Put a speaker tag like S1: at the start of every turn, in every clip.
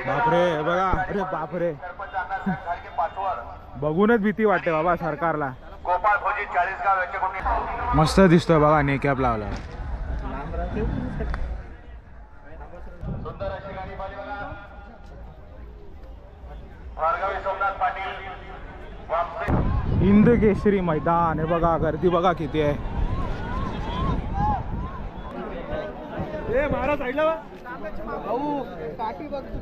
S1: बापरे बघा, अरे बापरे बघूनच भीती वाटते बाबा सरकारला। मस्त दिसतोय बघा, नेकॅप लावला। हिंद केसरी मैदान आहे बघा, गर्दी बघा किती आहे। महाराज साईडला भाऊ काठी बघ तू,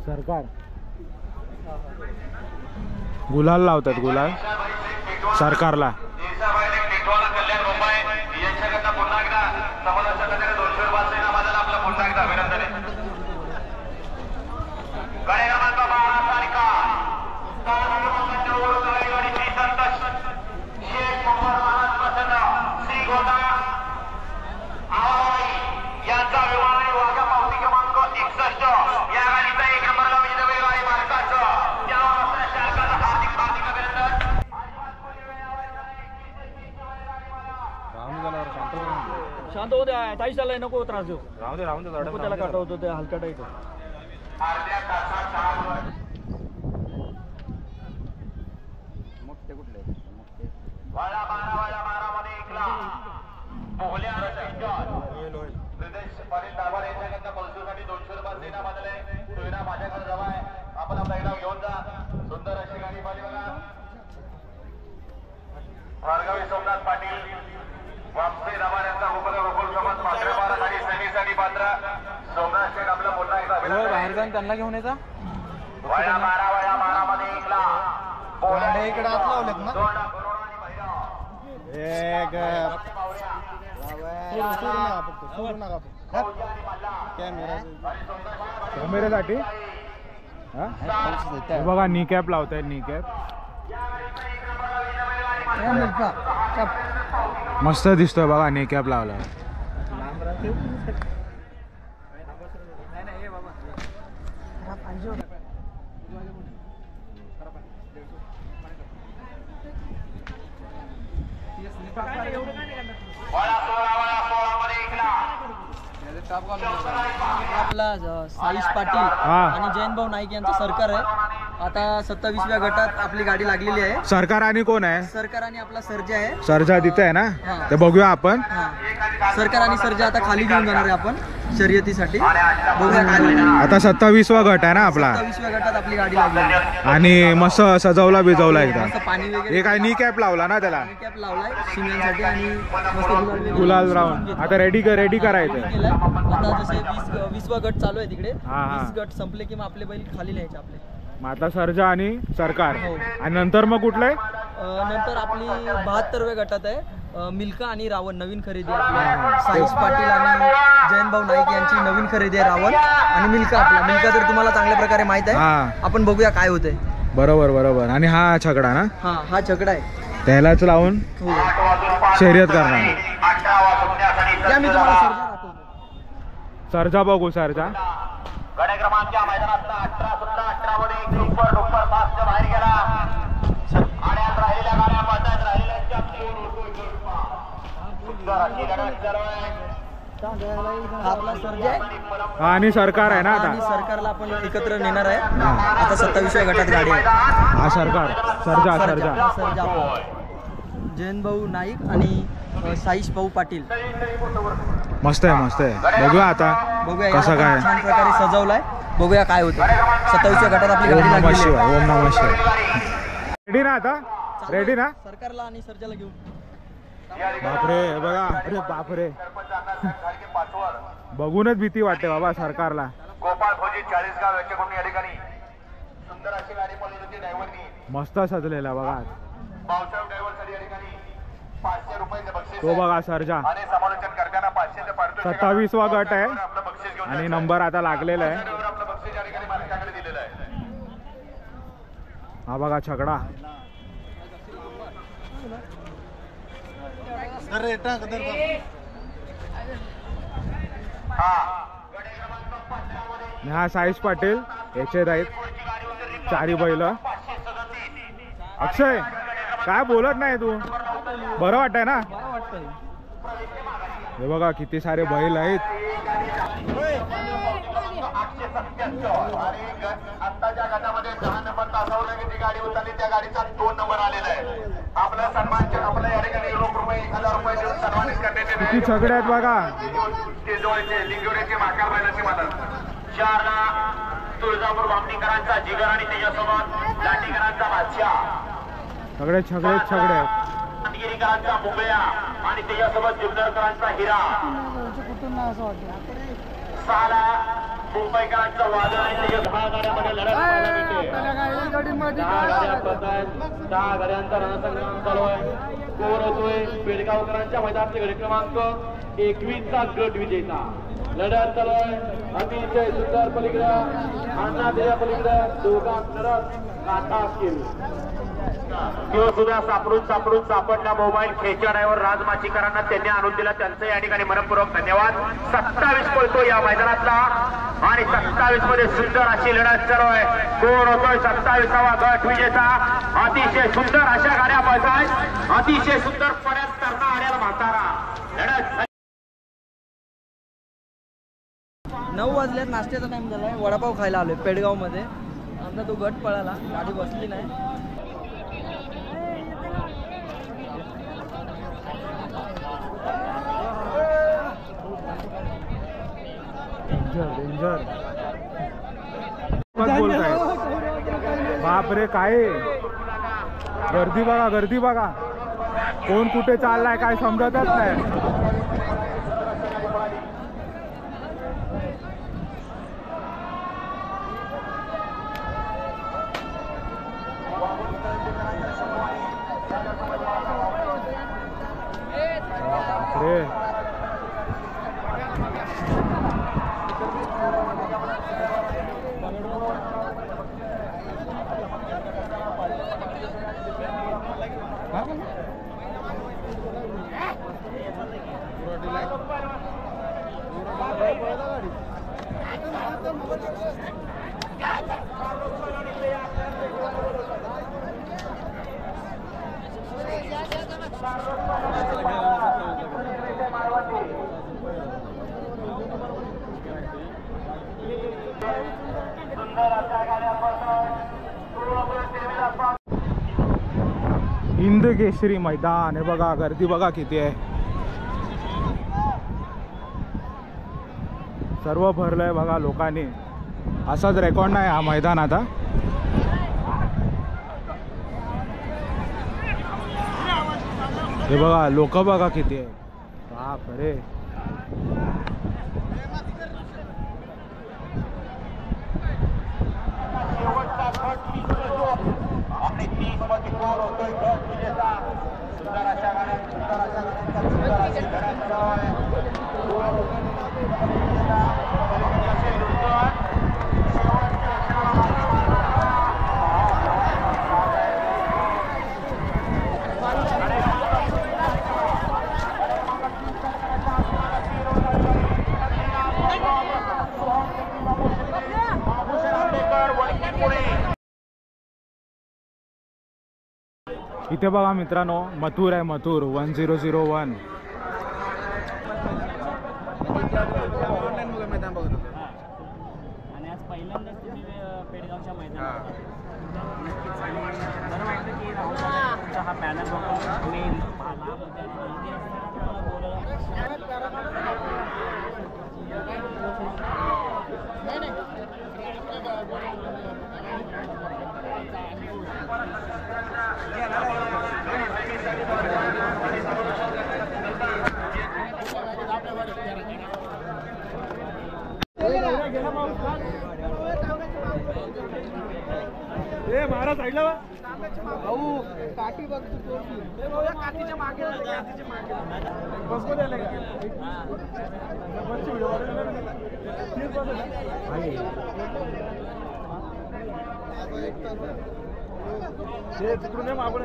S1: सरकार गुलाल लावतात, गुलाल सरकारला।
S2: शांत हो द्या, ताई चाललाय, नको त्रास देऊ। राहू दे नको, त्याला काटवतो ते हलकट आहे तो। मोठे कुठले वाळा बारा मध्ये एकला पोहल्या प्रदेश पाटील दाभाड यांच्याकडनं मजदूरसाठी 200 रुपये देना बदले सुविधा माझ्याकडे जवळ आहे, आपण आपला एकदा घेऊन जा। सुंदर अशी गाडी पाहिली बघा, भार्गवी सोमनाथ पाटील वापसे दाभाड यांचा गोकुल समाज पात्रा गाडी सेमीसाठी पात्र सोमनाथ शेठ आपला पुन्हा एकदा बाहेर जाऊन त्यांना घेऊन येता। वळा बारा मध्ये एकला पोहल्या इकडे आत लावलेत ना,
S1: कॅमेऱ्यासाठी बघा, नी कॅप लावताय, नी कॅप मस्त दिसतोय बघा, नी कॅप लावला।
S2: आपला साईश पाटील आणि जयंत भाऊ नाईक यांचं सरकार आहे। आता 27व्या गटात आपली गाडी लागलेली आहे।
S1: सरकार आणि कोण आहे?
S2: सरकार आणि आपला सर्जा आहे।
S1: सर्जा तिथे आहे ना, ते बघूया आपण।
S2: सरकार आणि सर्जा आता खाली घेऊन जाणार आहे आपण शर्यतीसाठी, बघूया खाली।
S1: आता 27वा गट आहे ना आपला,
S2: 27व्या गटात आपली गाडी लागलेली आहे
S1: आणि मस्त सजवला बिजवला एकदम।
S2: पाणी वगैरे
S1: हे काय नी कॅप लावला ना त्याला,
S2: नी कॅप लावलाय शिंगांसाठी आणि मस्त
S1: गुलाल राऊंड आता रेडी करायचं।
S2: आता जसे 20वा गट चालू आहे तिकडे, 20 गट संपले की मग आपले बैल खाली न्यायचे आपले।
S1: मग आता सर्जा आणि सरकार, आणि नंतर मग कुठलंय?
S2: नंतर आपली 72व्या गटात आहे मिल्का आणि रावण, नवीन खरेदी आहे। साईश पाटील आणि जयंत भाऊ नाईक यांची नवीन खरेदी आहे, रावण आणि मिल्का। आपला मिल्का तर तुम्हाला चांगल्या प्रकारे माहित आहे, आपण बघूया काय होतंय।
S1: बरोबर। आणि हा छकडा ना,
S2: हा छकडा आहे,
S1: त्यालाच लावून शर्यत करणार।
S2: मी तुम्हाला सर्जा दाखवतो,
S1: सर्जा बघू, सर्जा
S3: गड क्रमांकच्या मैदानात 18 मध्ये एक डुप्पर फास्ट बाहेर गेला। आड्यात राहिलेल्या गाड्या पळतायत, राहिलेल्या
S2: आपला सर्जा आहे
S1: आणि सरकार आहे ना। आता
S2: सरकारला आपण एकत्र नेणार आहे। आता 27व्या गटात गाडी आहे।
S1: हा सरकार, सर्जा
S2: जयंत भाऊ नाईक आणि साईश भाऊ पाटील।
S1: मस्त आहे, बघूया आता कसं काय
S2: छान प्रकारे सजवलाय, बघूया काय होतं। 27व्या गटात आपली गाडी लागली आहे।
S1: ओम नमः शिवाय। रेडी ना आता, रेडी ना
S2: सरकारला आणि सर्जाला घेऊन।
S1: बापरे बघा, अरे बापरे बघूनच भीती वाटते बाबा सरकारला।
S3: गोपाळ फौजी 40 गाव याच्याकडून या ठिकाणी सुंदर अशी गाडी पळली होती ड्रायव्हरनी,
S1: मस्त सजलेला बघा।
S3: भाऊसाहेब ड्रायव्हरसाठी या ठिकाणी 500 रुपयाचे बक्षीस
S1: तो बघा सर्जा,
S3: आणि समालोचन करताना 500 चे पारितोषिक।
S1: 27वा गट आहे
S3: आपलं बक्षीस घेऊन
S1: आणि नंबर आता लागलेला आहे।
S3: आपलं बक्षीस या ठिकाणी मालकाकडे दिलेलं आहे।
S1: हा बघा छकडा, आणि हा साईश पाटील याचे आहेत चारी बैल. अक्षय काय बोलत नाही तू, बरं वाटतंय ना? हे बघा किती सारे बैल आहेत.
S3: आत्ताच्या गटामध्ये 10 नंबर तासावर जी गाडी उतरली त्या गाडीचा 2 नंबर आलेला आहे. आपला सन्मान आपल्या या ठिकाणी ₹1000 देऊन सन्मानित करण्यात येत आहे.
S1: किती छकडे आहेत बघा.
S3: लिंगोऱ्याचे महाकाल बैलाची मालक 4 ला तुळजापूर बामणीकरांचा जिगर आणि त्याच्यासोबत लांडीकरांचा बादशाह.
S1: सगळे छगडे आहेत.
S3: गिरीकरांचा मुंबया आणि त्याच्यासोबत जुगदरकरांचा हिरा. 6 ला मुंबईकरांचा वादळ आणि त्याच्या 10 गाड्यामध्ये लढत पाहायला मिळते. 10 गाड्यांचा रणसंग्राम चालू आहे. कोण होतोय पेडगावकरांच्या मैदानाचे गट क्रमांक 21 चा गट विजेता. लढत चालू आहे. अतिशय सुंदर पलीकडे अण्णा देया पलीकडे दोघां लढत काटा केली. किंवा सुद्धा सापडून सापडला मोबाईल खेचा ड्रायव्हर राजमाचीकरांना त्यांनी आणून दिला, त्यांचं या ठिकाणी मनपूर्वक धन्यवाद. 27 पळतो या मैदानातला आणि 27 मध्ये सुंदर अशी लढत चालू आहे. कोण होतोय 27वा गट विजेता. अतिशय सुंदर अशा गाड्या पळतायत. अतिशय सुंदर पड्यात करता आलेला म्हातारा. लढत
S4: 9 वाजल्यात नाश्त्याचा टाइम झालाय. वडापाव खायला आलोय पेडगाव मध्ये. आमचा तो गट पळाला, गाडी बसली नाही.
S1: डेंजर बोलताय. बापरे काय गर्दी बघा, गर्दी बघा. कोण कुठे चाललाय काय समजतच नाही. बापरे हिंद केसरी मैदान. हे बघा गर्दी बघा किती आहे. सर्व भरलंय बघा लोकांनी. असाच रेकॉर्ड नाही हा मैदान आता. हे बघा लोक बघा किती आहे. बापरे इथे बघा मित्रांनो मथुर आहे. मथुर 1001.
S4: आणि आज पहिल्यांदाच तुम्ही पेडगावच्या मैदानात बरं वाटतं की तुमचा हा पॅनल मेन
S1: महाराज साईडला
S4: भाऊ काठी बघ तू काठीच्या मागे
S1: तिकडून मागून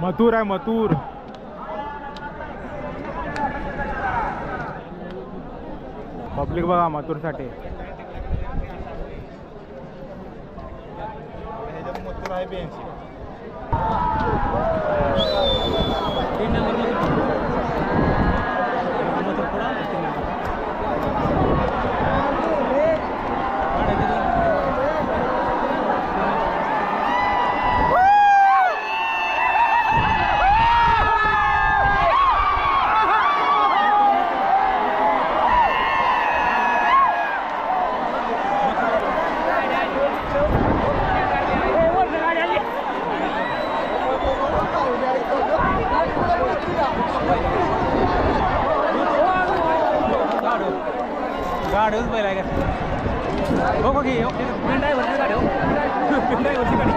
S1: मथुर आहे मथुर. पब्लिक बघा मथुरसाठी. मथुर आहे 82. गाडीच बैल आहे का? हो की ड्रायव्हरची गाडी हो ड्रायव्हरची गाडी.